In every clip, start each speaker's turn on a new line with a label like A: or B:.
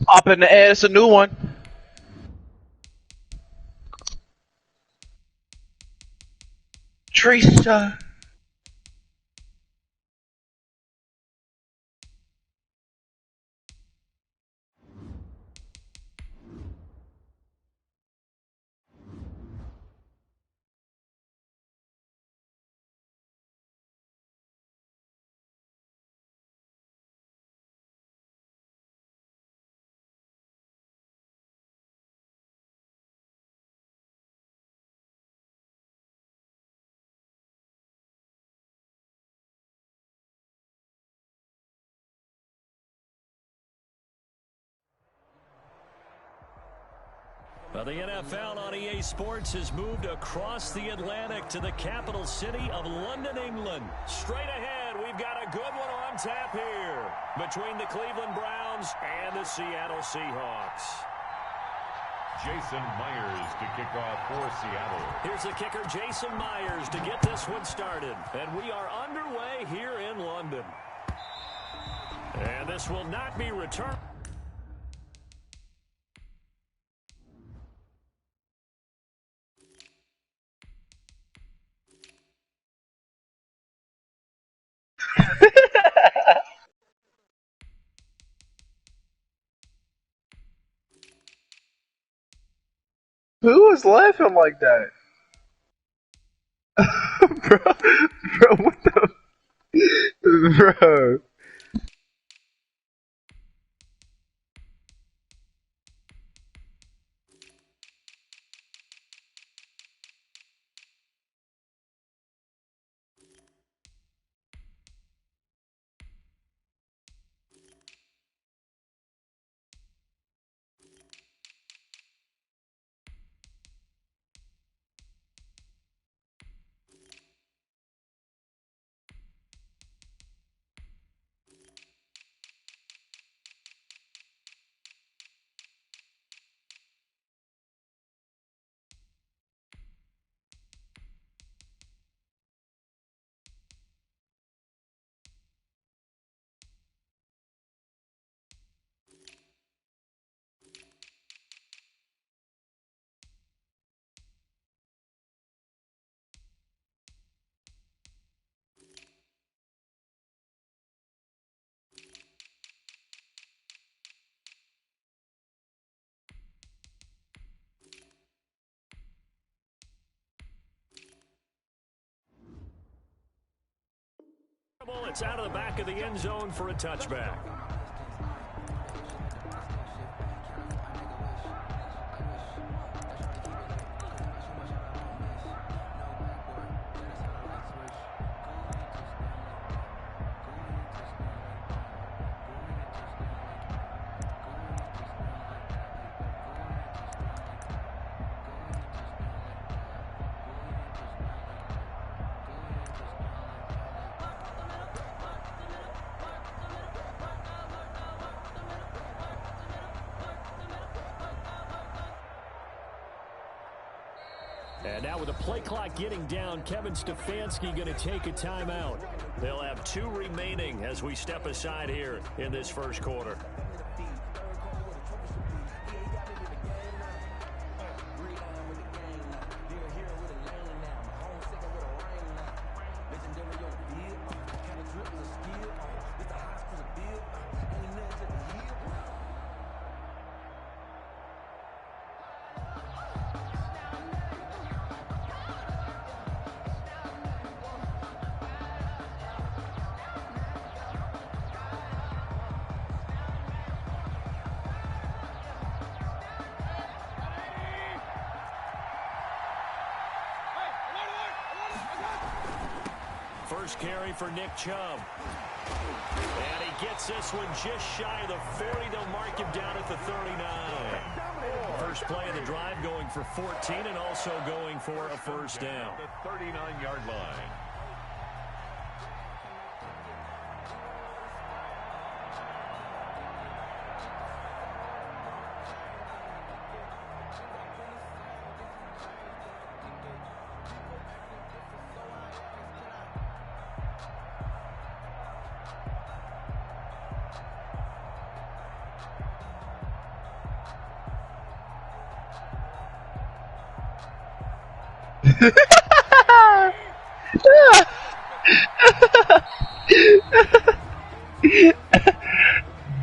A: Up in the air, it's a new one. Teresa.
B: Well, the NFL on EA Sports has moved across the Atlantic to the capital city of London, England. Straight ahead, we've got a good one on tap here between the Cleveland Browns and the Seattle Seahawks.
C: Jason Myers to kick off for Seattle.
B: Here's the kicker, Jason Myers, to get this one started. And we are underway here in London. And this will not be returned.
A: Who was laughing like that? bro, what the... Bro.
B: It's out of the back of the end zone for a touchback. And now with the play clock getting down, Kevin Stefanski going to take a timeout. They'll have 2 remaining as we step aside here in this first quarter. First carry for Nick Chubb. And he gets this one just shy of the 40. They'll mark him down at the 39. First play of the drive going for 14 and also going for a first down.
C: The 39-yard line.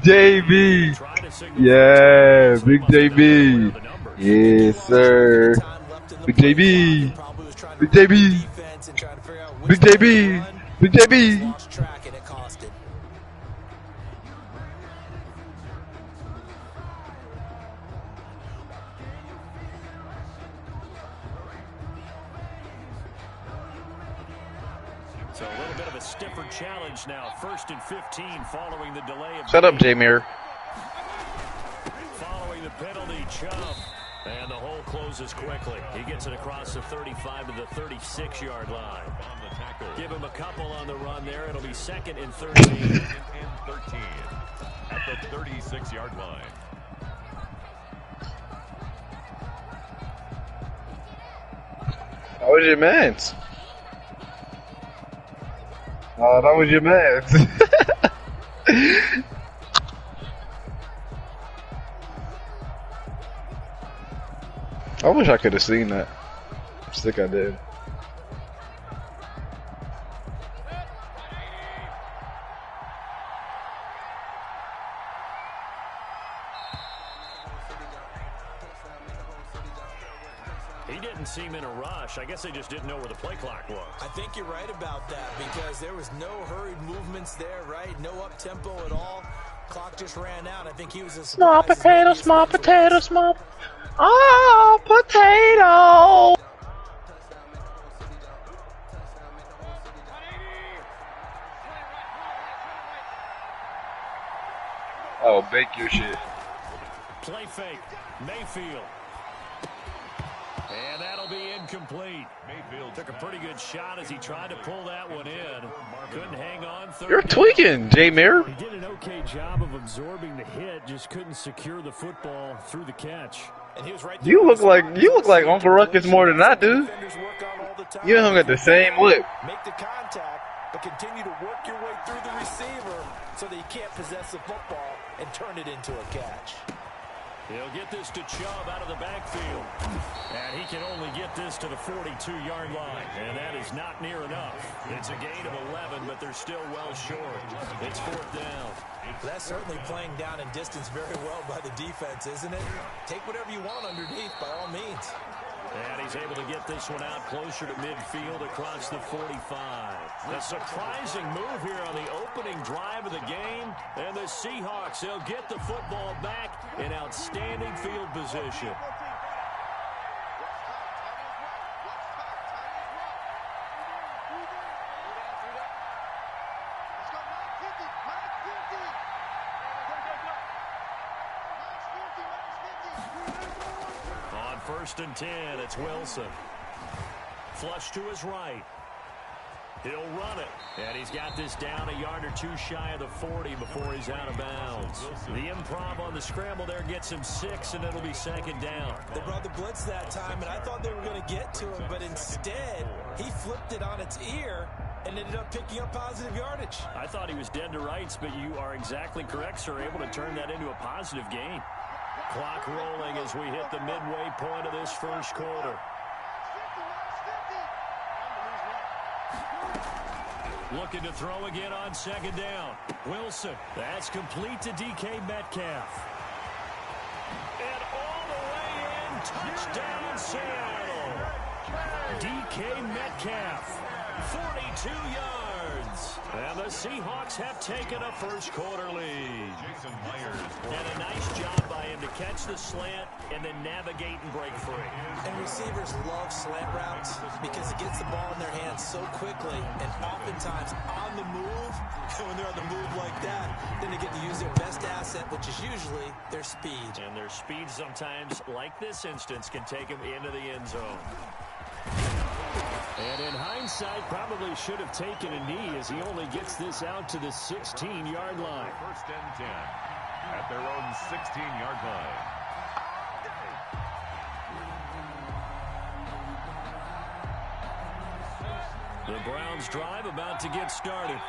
A: JB. Yeah, big JB. Yes, sir. Big JB. Big JB. Big JB. Big JB.
B: So a little bit of a stiffer challenge now. 1st and 15 following the delay of.
A: Shut up, J-Mir.
B: Following the penalty, Chubb. And the hole closes quickly. He gets it across the 35 to the 36-yard line. Give him a couple on the run there. It'll be 2nd and 13.
C: 2nd and 13 at the 36-yard line.
A: That was your man's. Oh, that was your man's. I wish I could have seen that. I think I did.
B: He didn't seem in a rush. I guess they just didn't know where the play clock was.
D: I think you're right about that because there was no hurried movements there, right? No up-tempo at all. Clock just ran out. I think he was a
A: small potato, small potato, small. Oh, potato! Oh, bake your shit.
B: Play fake. Mayfield. And that'll be incomplete. Mayfield took a pretty good shot as he tried to pull that one in. Couldn't hang on.
A: You're tweaking, J-Mir.
B: He did an okay job of absorbing the hit, just couldn't secure the football through the catch.
D: And he was right.
A: You look like Uncle Ruckus more than I do. You don't got the same lip.
D: Make the contact, but continue to work your way through the receiver so that you can't possess the football and turn it into a catch.
B: He'll get this to Chubb out of the backfield. And he can only get this to the 42-yard line. And that is not near enough. It's a gain of 11, but they're still well short. It's 4th down.
D: That's certainly playing down in distance very well by the defense, isn't it? Take whatever you want underneath, by all means.
B: And he's able to get this one out closer to midfield across the 45. A surprising move here on the opening drive of the game. And the Seahawks, they'll get the football back in outstanding field position. On 1st and 10, it's Wilson. Flush to his right. He'll run it. And he's got this down a yard or two shy of the 40 before he's out of bounds. The improv on the scramble there gets him 6, and it'll be 2nd down.
D: They brought the blitz that time, and I thought they were going to get to him, but instead, he flipped it on its ear and ended up picking up positive yardage.
B: I thought he was dead to rights, but you are exactly correct, sir. Able to turn that into a positive gain. Clock rolling as we hit the midway point of this 1st quarter. Looking to throw again on 2nd down. Wilson. That's complete to DK Metcalf. And all the way in. Touchdown, Seattle. DK Metcalf. 42 yards. And the Seahawks have taken a 1st quarter lead. And a nice job by him to catch the slant and then navigate and break free.
D: And receivers love slant routes because it gets the ball in their hands so quickly and oftentimes on the move. And when they're on the move like that, then they get to use their best asset, which is usually their speed.
B: And their speed sometimes, like this instance, can take them into the end zone. And in hindsight, probably should have taken a knee as he only gets this out to the 16-yard line.
C: 1st and 10 at their own 16-yard line.
B: The Browns drive about to get started.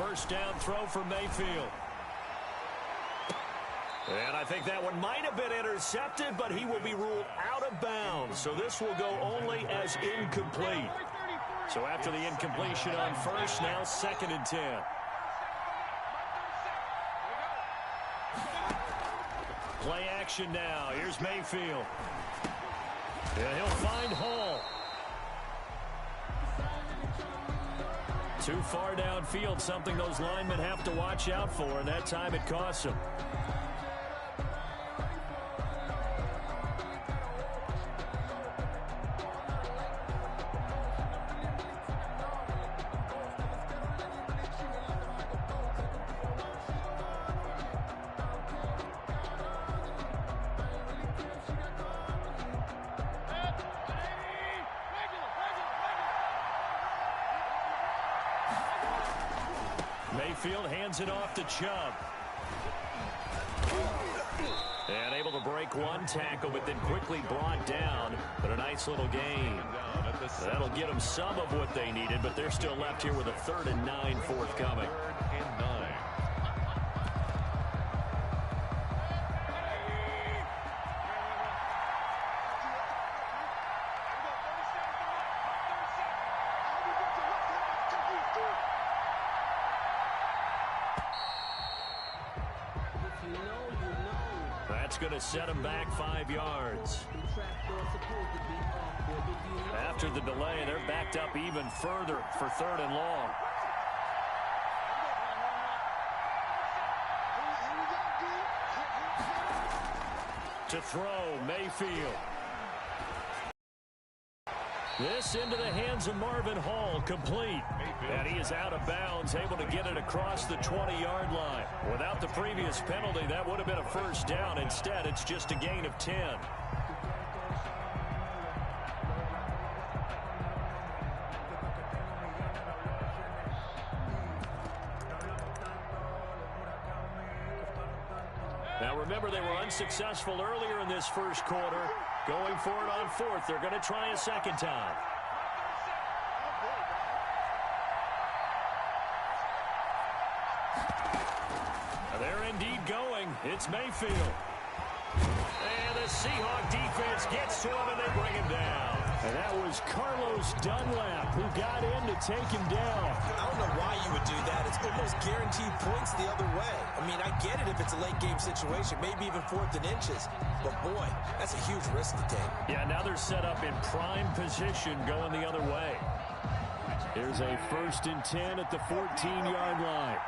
B: first down throw for Mayfield. And I think that one might have been intercepted, but he will be ruled out of bounds. So this will go only as incomplete. So after the incompletion on first, now 2nd and 10. Play action now. Here's Mayfield. And he'll find Hall. Too far downfield, something those linemen have to watch out for, and that time it costs them. Mayfield hands it off to Chubb. And able to break one tackle, but then quickly brought down. But a nice little gain. That'll get them some of what they needed, but they're still left here with a 3rd and 9 forthcoming. That's going to set him back 5 yards. After the delay, they're backed up even further for 3rd and long. To throw, Mayfield. This into the hands of Marvin Hall, complete. And he is out of bounds, able to get it across the 20-yard line. Without the previous penalty, that would have been a first down. Instead, it's just a gain of 10. Now remember, they were unsuccessful earlier in this first quarter. Going for it on 4th. They're going to try a second time. They're indeed going. It's Mayfield. And the Seahawk defense gets to him, and they bring him down. And that was Carlos Dunlap who got in to take him down.
D: I don't know why you would do that. It's almost guaranteed points the other way. I mean, I get it if it's a late-game situation, maybe even 4th and inches. But, boy, that's a huge risk to take.
B: Yeah, now they're set up in prime position going the other way. Here's a 1st and 10 at the 14-yard line.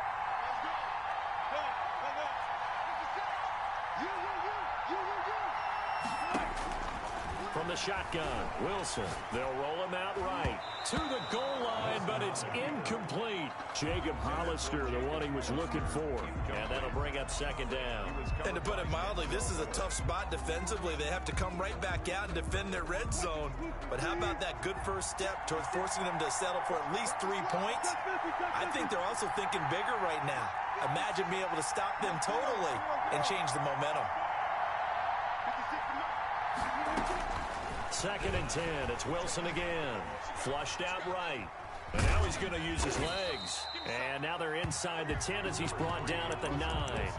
B: From the shotgun, Wilson. They'll roll him out right to the goal line, but it's incomplete. Jacob Hollister, the one he was looking for. And that'll bring up 2nd down.
D: And to put it mildly, this is a tough spot defensively. They have to come right back out and defend their red zone. But how about that good first step towards forcing them to settle for at least 3 points? I think they're also thinking bigger right now. Imagine being able to stop them totally and change the momentum.
B: 2nd and 10. It's Wilson again. Flushed out right. And now he's going to use his legs. And now they're inside the 10 as he's brought down at the 9.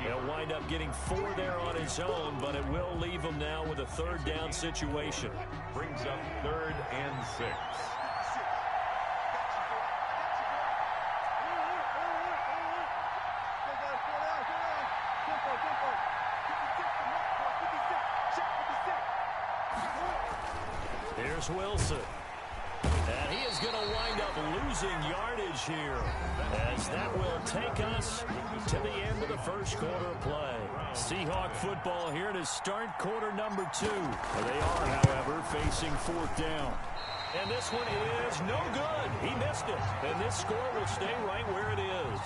B: He'll wind up getting 4 there on his own, but it will leave him now with a 3rd down situation.
C: Brings up 3rd and 6.
B: Here's Wilson. And he is going to wind up losing yardage here, as that will take us to the end of the first quarter of play. Seahawk football here to start quarter number 2. They are, however, facing 4th down. And this one is no good. He missed it. And this score will stay right where it is.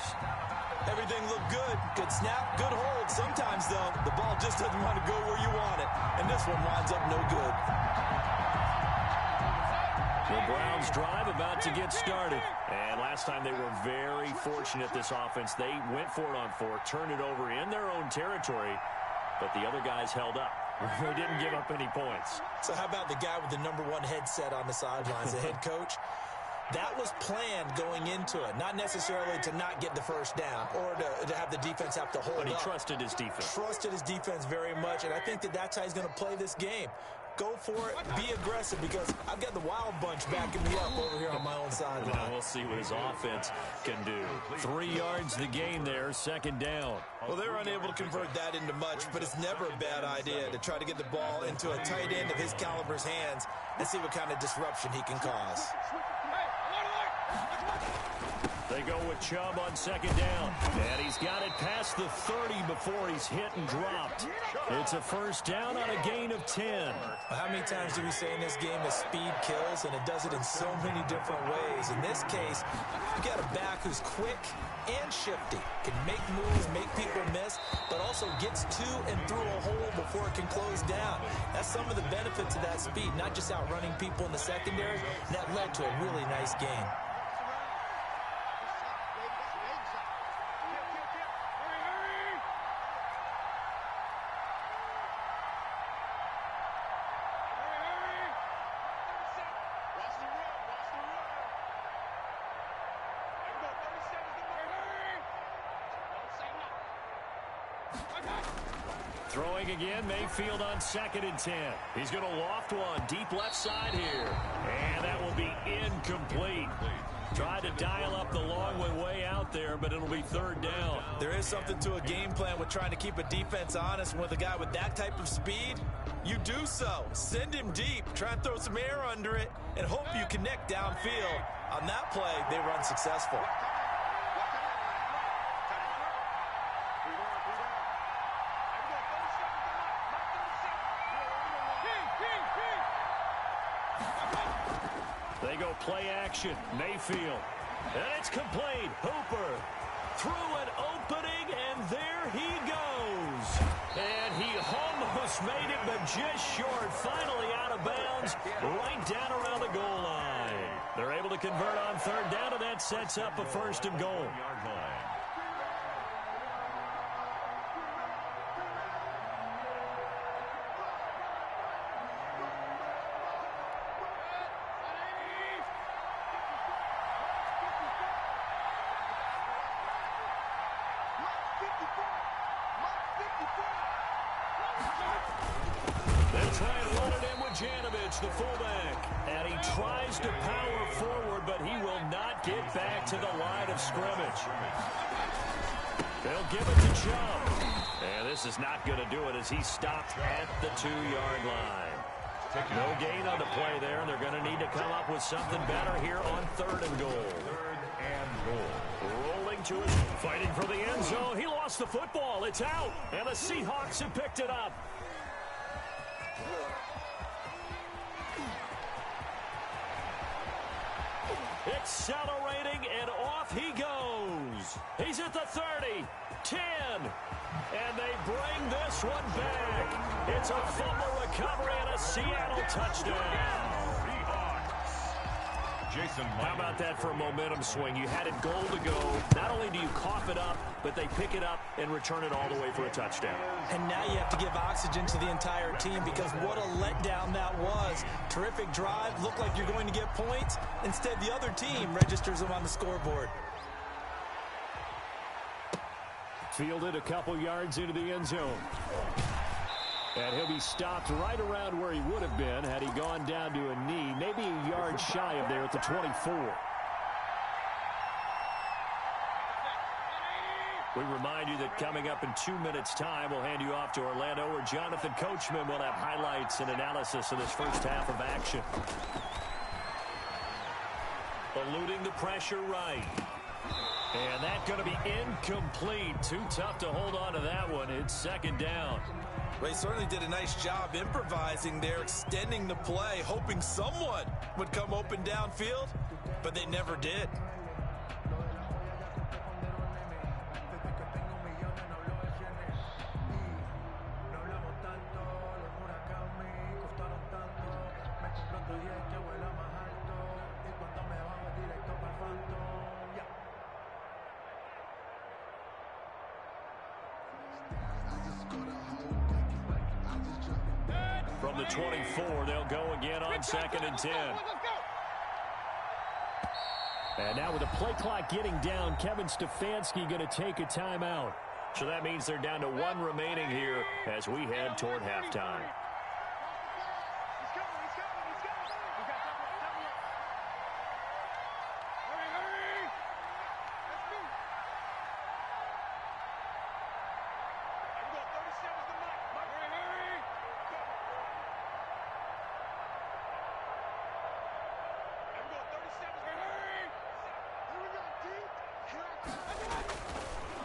D: Everything looked good. Good snap, good hold. Sometimes, though, the ball just doesn't want to go where you want it. And this one winds up no good.
B: The Browns drive about to get started. And last time they were very fortunate, this offense. They went for it on 4, turned it over in their own territory, but the other guys held up. They didn't give up any points.
D: So how about the guy with the #1 headset on the sidelines, the head coach? That was planned going into it, not necessarily to not get the first down or to have the defense have to hold up.
B: But he trusted his defense.
D: Trusted his defense very much, and I think that's how he's going to play this game. Go for it, be aggressive, because I've got the wild bunch backing me up over here on my own sideline.
B: We'll see what his offense can do. 3 yards the gain there, second down.
D: Well, they're unable to convert that into much, but it's never a bad idea to try to get the ball into a tight end of his caliber's hands and see what kind of disruption he can cause.
B: They go with Chubb on second down. And he's got it past the 30 before he's hit and dropped. It's a first down on a gain of 10.
D: How many times do we say in this game that speed kills, and it does it in so many different ways? In this case, you've got a back who's quick and shifty, can make moves, make people miss, but also gets to and through a hole before it can close down. That's some of the benefits of that speed, not just outrunning people in the secondary. That led to a really nice game.
B: Throwing again, Mayfield on second and 10. He's going to loft one deep left side here. And that will be incomplete. Tried to dial up the long one way out there, but it'll be third down.
D: There is something to a game plan with trying to keep a defense honest. With a guy with that type of speed, you do so. Send him deep. Try and throw some air under it and hope you connect downfield. On that play, they were unsuccessful.
B: They go play action. Mayfield. And it's complete. Hooper through an opening, and there he goes. And he almost made it, but just short. Finally out of bounds, right down around the goal line. They're able to convert on third down, and that sets up a first and goal. The fullback, and he tries to power forward, but he will not get back to the line of scrimmage. They'll give it to Chubb, and this is not going to do it as he stopped at the 2-yard line. No gain on the play there, and they're going to need to come up with something better here on third and goal. Rolling to his, fighting for the end zone. He lost the football. It's out, and the Seahawks have picked it up. Accelerating, and off he goes. He's at the 30, 10, and they bring this one back. It's a fumble recovery and a Seattle touchdown. How about that for a momentum swing? You had it goal to go. Not only do you cough it up, but they pick it up and return it all the way for a touchdown.
D: And now you have to give oxygen to the entire team, because what a letdown that was. Terrific drive. Looked like you're going to get points. Instead, the other team registers them on the scoreboard.
B: Fielded a couple yards into the end zone. And he'll be stopped right around where he would have been had he gone down to a knee, maybe a yard shy of there at the 24. We remind you that coming up in 2 minutes' time, we'll hand you off to Orlando, where Jonathan Coachman will have highlights and analysis of this first half of action. Eluding the pressure right. And that's going to be incomplete. Too tough to hold on to that one. It's second down.
D: Well, he certainly did a nice job improvising there, extending the play, hoping someone would come open downfield, but they never did.
B: From the 24, they'll go again on second and 10. And now with the play clock getting down, Kevin Stefanski going to take a timeout. So that means they're down to 1 remaining here as we head toward halftime.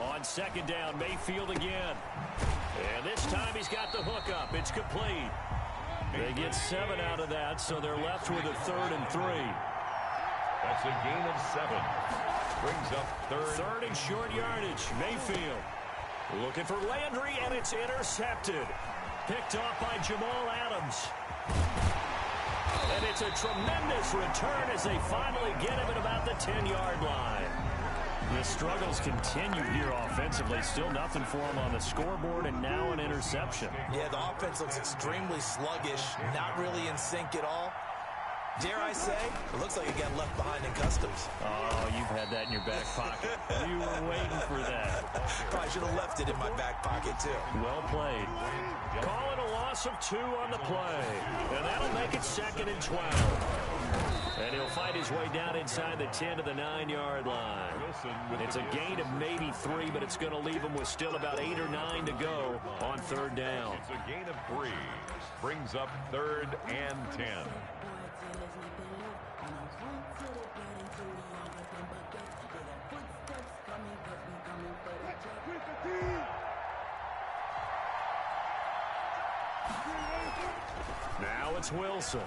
B: On second down, Mayfield again. And this time he's got the hookup. It's complete. They get 7 out of that, so they're left with a 3rd and 3.
C: That's a gain of 7. Brings up third
B: and short yardage. Mayfield looking for Landry, and it's intercepted. Picked off by Jamal Adams. And it's a tremendous return as they finally get him at about the 10-yard line. The struggles continue here offensively. Still nothing for him on the scoreboard, and now an interception.
D: Yeah, the offense looks extremely sluggish, not really in sync at all. Dare I say, it looks like it got left behind in customs.
B: Oh, you've had that in your back pocket. You were waiting for that.
D: Probably should have left it in my back pocket, too.
B: Well played. Calling a loss of 2 on the play. And that'll make it 2nd and 12. And he'll fight his way down inside the 10 to the 9-yard line. It's a gain of maybe 3, but it's going to leave him with still about 8 or 9 to go on 3rd down.
C: It's a gain of 3. Brings up 3rd and 10.
B: Now it's Wilson.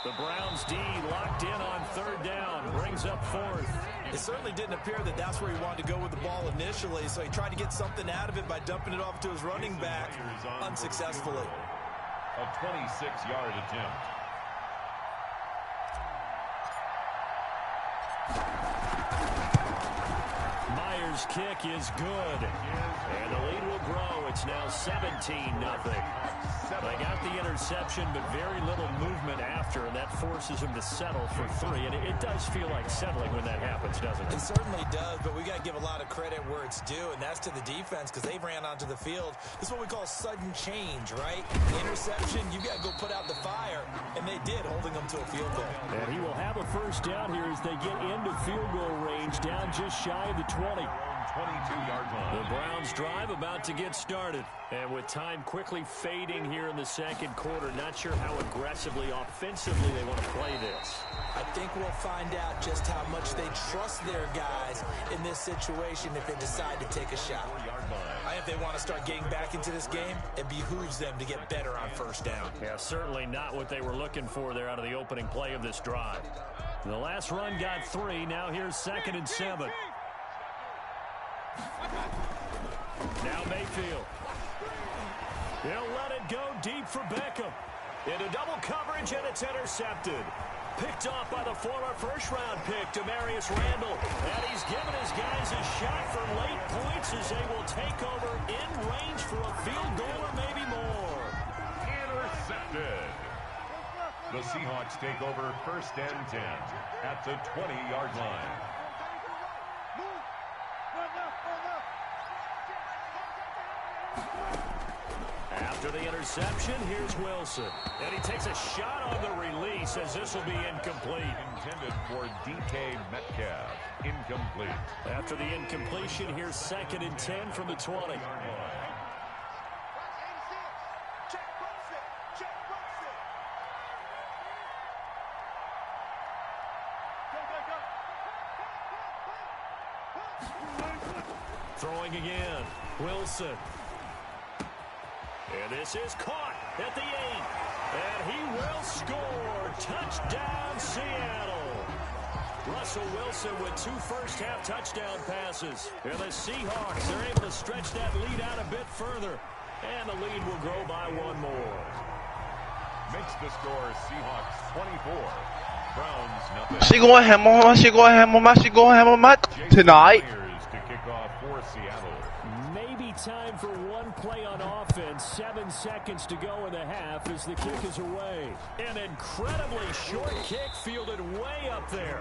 B: The Browns D locked in on 3rd down. Brings up 4th.
D: It certainly didn't appear that that's where he wanted to go with the ball initially, so he tried to get something out of it by dumping it off to his running back unsuccessfully.
C: A 26-yard attempt.
B: Myers' kick is good. And the lead will grow. It's now 17-0. They got the interception, but very little movement after, and that forces him to settle for 3. And it does feel like settling when that happens, doesn't it?
D: It certainly does, but we got to give a lot of credit where it's due, and that's to the defense because they ran onto the field. This is what we call sudden change, right? Interception, you got to go put out the fire, and they did, holding them to a field goal.
B: And he will have a 1st down here as they get into field goal range, down just shy of the 20.
C: 22-yard line.
B: The Browns drive about to get started. And with time quickly fading here in the 2nd quarter, not sure how aggressively, offensively they want to play this.
D: I think we'll find out just how much they trust their guys in this situation if they decide to take a shot. I think if they want to start getting back into this game, it behooves them to get better on 1st down.
B: Yeah, certainly not what they were looking for there out of the opening play of this drive. The last run got 3. Now here's 2nd and 7. Now Mayfield. He'll let it go deep for Beckham. Into double coverage, and it's intercepted. Picked off by the former 1st-round pick, Demarius Randall. And he's given his guys a shot for late points as they will take over in range for a field goal or maybe more.
C: Intercepted. The Seahawks take over 1st and 10 at the 20-yard line.
B: After the interception, here's Wilson. And he takes a shot on the release as this will be incomplete.
C: Intended for DK Metcalf. Incomplete.
B: After the incompletion, here's 2nd and 10 from the 20. Throwing again. Wilson. And this is caught at the 8. And he will score. Touchdown, Seattle. Russell Wilson with 2 first-half touchdown passes. And the Seahawks are able to stretch that lead out a bit further. And the lead will grow by 1 more.
C: Makes the score Seahawks 24. Browns nothing.
A: She going ham on my tonight.
C: to kick off for Seattle.
B: Maybe time for one play on offense. 7 seconds to go in the half as the kick is away. An incredibly short kick fielded way up there.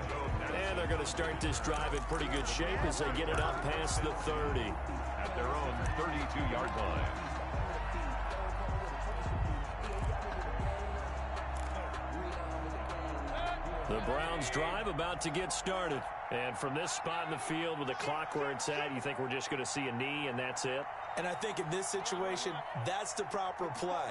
B: And they're going to start this drive in pretty good shape as they get it up past the 30.
C: At their own 32-yard line.
B: The Browns drive about to get started. And from this spot in the field with the clock where it's at, you think we're just going to see a knee and that's it?
D: And I think in this situation, that's the proper play.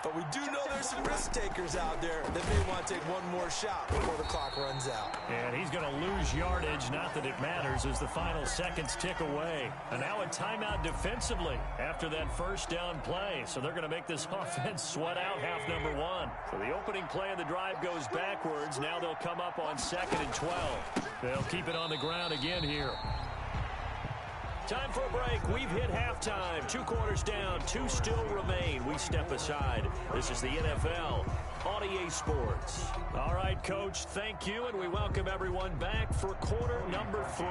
D: But we do know there's some risk takers out there that may want to take one more shot before the clock runs out.
B: And he's going to lose yardage, not that it matters, as the final seconds tick away. And now a timeout defensively after that first down play. So they're going to make this offense sweat out half number 1. So the opening play of the drive goes backwards. Now they'll come up on 2nd and 12. They'll keep it on the ground again here. Time for a break. We've hit halftime. 2 quarters down. 2 still remain. We step aside. This is the NFL on EA Sports. All right, Coach, thank you, and we welcome everyone back for quarter number 3.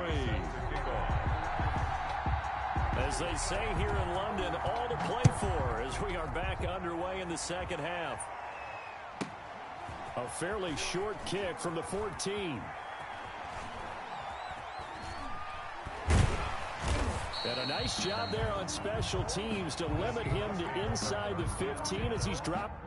B: As they say here in London, all to play for as we are back underway in the second half. A fairly short kick from the 14. And a nice job there on special teams to limit him to inside the 15 as he's dropped.